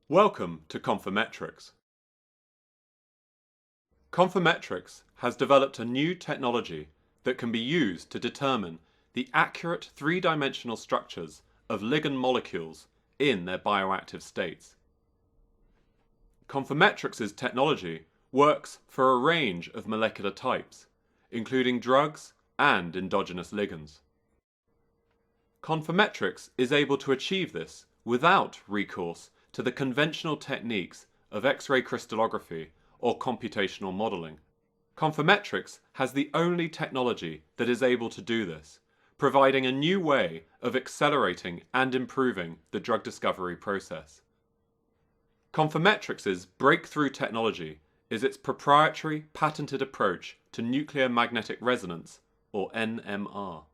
Welcome to Conformetrix. Conformetrix has developed a new technology that can be used to determine the accurate three-dimensional structures of ligand molecules in their bioactive states. Conformetrix's technology works for a range of molecular types, including drugs and endogenous ligands. Conformetrix is able to achieve this without recourse to the conventional techniques of X-ray crystallography or computational modeling. Conformetrix has the only technology that is able to do this, providing a new way of accelerating and improving the drug discovery process. Conformetrix's breakthrough technology is its proprietary patented approach to nuclear magnetic resonance, or NMR.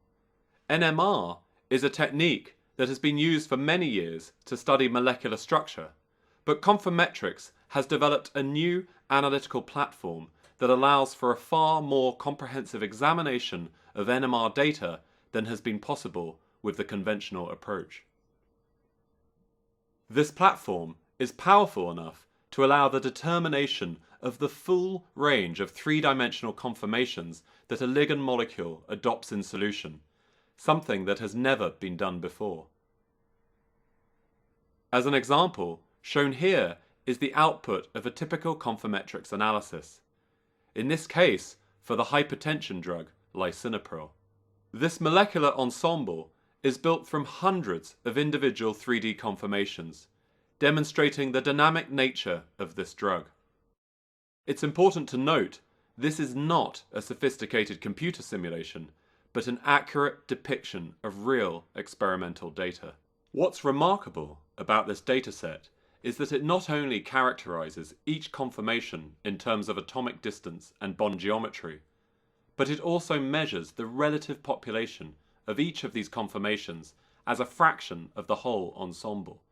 NMR is a technique that has been used for many years to study molecular structure, but Conformetrix has developed a new analytical platform that allows for a far more comprehensive examination of NMR data than has been possible with the conventional approach. This platform is powerful enough to allow the determination of the full range of three-dimensional conformations that a ligand molecule adopts in solution, something that has never been done before. As an example, shown here is the output of a typical Conformetrix analysis, in this case for the hypertension drug lisinopril. This molecular ensemble is built from hundreds of individual 3D conformations, demonstrating the dynamic nature of this drug. It's important to note this is not a sophisticated computer simulation, but an accurate depiction of real experimental data. What's remarkable about this dataset is that it not only characterizes each conformation in terms of atomic distance and bond geometry, but it also measures the relative population of each of these conformations as a fraction of the whole ensemble.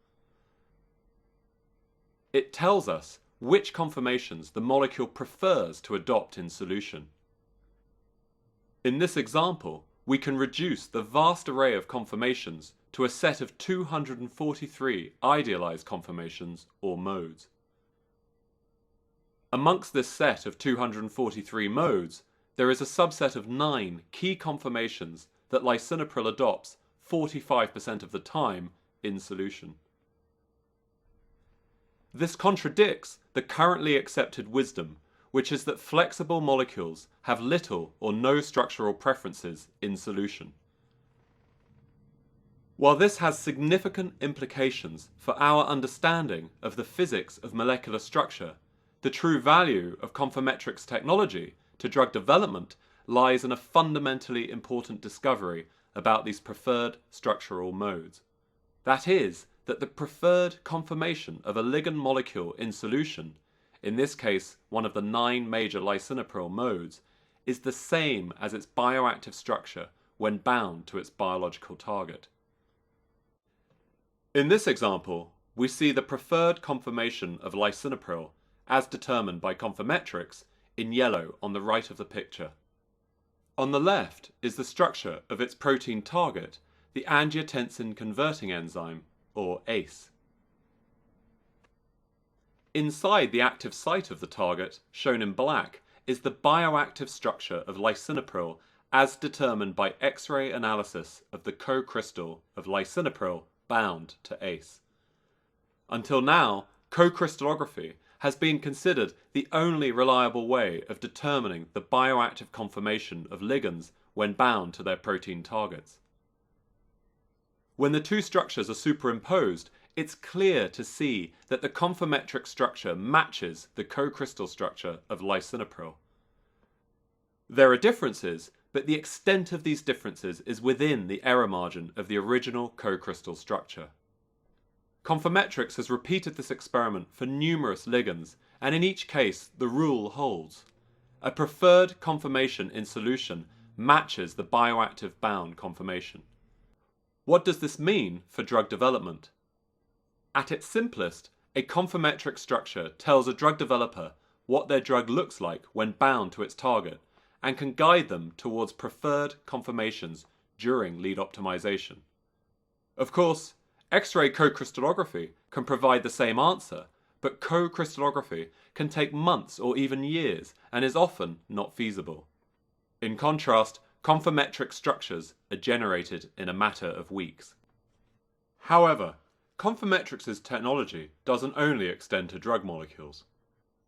It tells us which conformations the molecule prefers to adopt in solution. In this example, we can reduce the vast array of conformations to a set of 243 idealized conformations or modes. Amongst this set of 243 modes, there is a subset of 9 key conformations that lisinopril adopts 45% of the time in solution. This contradicts the currently accepted wisdom, which is that flexible molecules have little or no structural preferences in solution. While this has significant implications for our understanding of the physics of molecular structure, the true value of Conformetrix technology to drug development lies in a fundamentally important discovery about these preferred structural modes. That is, that the preferred conformation of a ligand molecule in solution, in this case one of the 9 major lisinopril modes, is the same as its bioactive structure when bound to its biological target. In this example, we see the preferred conformation of lisinopril as determined by Conformetrix in yellow on the right of the picture. On the left is the structure of its protein target, the angiotensin converting enzyme, or ACE. Inside the active site of the target, shown in black, is the bioactive structure of lisinopril as determined by X-ray analysis of the co-crystal of lisinopril bound to ACE. Until now, co-crystallography has been considered the only reliable way of determining the bioactive conformation of ligands when bound to their protein targets. When the two structures are superimposed, it's clear to see that the Conformetrix structure matches the co-crystal structure of lisinopril. There are differences, but the extent of these differences is within the error margin of the original co-crystal structure. Conformetrix has repeated this experiment for numerous ligands, and in each case the rule holds. A preferred conformation in solution matches the bioactive bound conformation. What does this mean for drug development? At its simplest, a Conformetrix structure tells a drug developer what their drug looks like when bound to its target and can guide them towards preferred conformations during lead optimization. Of course, X-ray co-crystallography can provide the same answer, but co-crystallography can take months or even years and is often not feasible. In contrast, conformetric structures are generated in a matter of weeks. However, Conformetrix's technology doesn't only extend to drug molecules.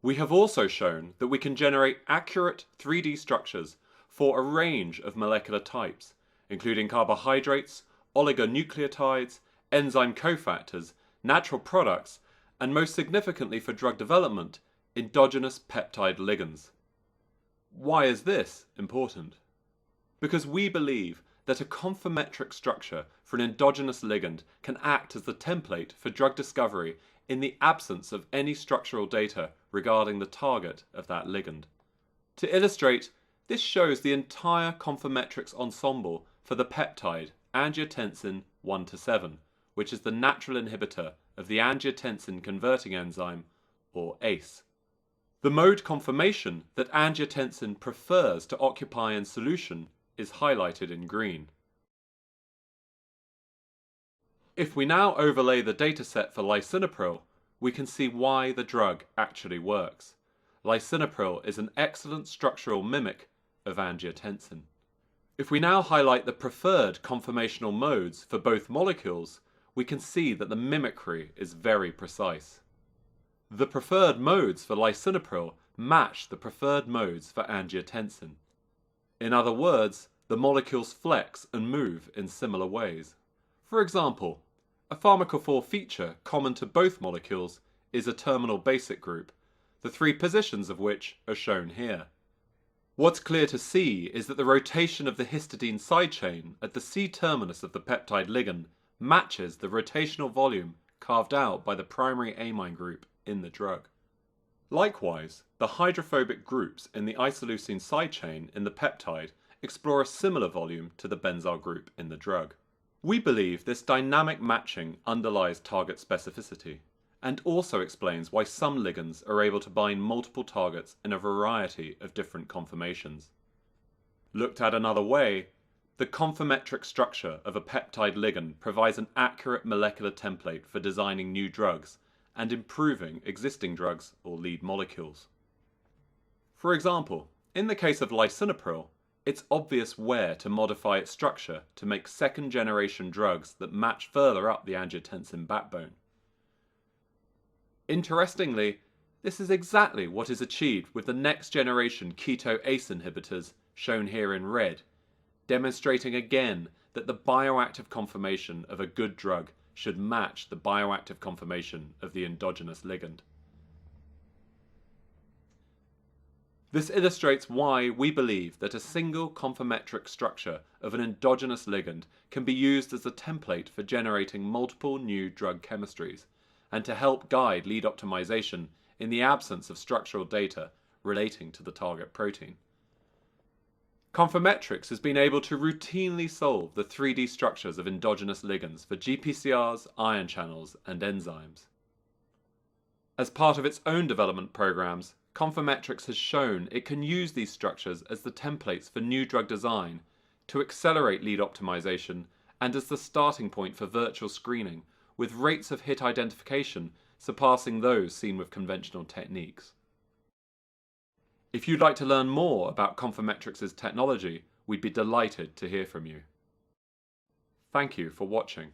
We have also shown that we can generate accurate 3D structures for a range of molecular types, including carbohydrates, oligonucleotides, enzyme cofactors, natural products, and most significantly for drug development, endogenous peptide ligands. Why is this important? Because we believe that a conformetric structure for an endogenous ligand can act as the template for drug discovery in the absence of any structural data regarding the target of that ligand. To illustrate, this shows the entire Conformetrix ensemble for the peptide angiotensin 1-7, which is the natural inhibitor of the angiotensin converting enzyme, or ACE. The mode conformation that angiotensin prefers to occupy in solution is highlighted in green. If we now overlay the dataset for lisinopril, we can see why the drug actually works. Lisinopril is an excellent structural mimic of angiotensin. If we now highlight the preferred conformational modes for both molecules, we can see that the mimicry is very precise. The preferred modes for lisinopril match the preferred modes for angiotensin. In other words, the molecules flex and move in similar ways. For example, a pharmacophore feature common to both molecules is a terminal basic group, the 3 positions of which are shown here. What's clear to see is that the rotation of the histidine side chain at the C-terminus of the peptide ligand matches the rotational volume carved out by the primary amine group in the drug. Likewise, the hydrophobic groups in the isoleucine side chain in the peptide explore a similar volume to the benzyl group in the drug. We believe this dynamic matching underlies target specificity, and also explains why some ligands are able to bind multiple targets in a variety of different conformations. Looked at another way, the conformetric structure of a peptide ligand provides an accurate molecular template for designing new drugs and improving existing drugs or lead molecules. For example, in the case of lisinopril, it's obvious where to modify its structure to make second-generation drugs that match further up the angiotensin backbone. Interestingly, this is exactly what is achieved with the next-generation keto ACE inhibitors shown here in red, demonstrating again that the bioactive conformation of a good drug should match the bioactive conformation of the endogenous ligand. This illustrates why we believe that a single conformetric structure of an endogenous ligand can be used as a template for generating multiple new drug chemistries, and to help guide lead optimization in the absence of structural data relating to the target protein. Conformetrix has been able to routinely solve the 3D structures of endogenous ligands for GPCRs, ion channels, and enzymes. As part of its own development programs, Conformetrix has shown it can use these structures as the templates for new drug design to accelerate lead optimization and as the starting point for virtual screening, with rates of hit identification surpassing those seen with conventional techniques. If you'd like to learn more about Conformetrix's technology, we'd be delighted to hear from you. Thank you for watching.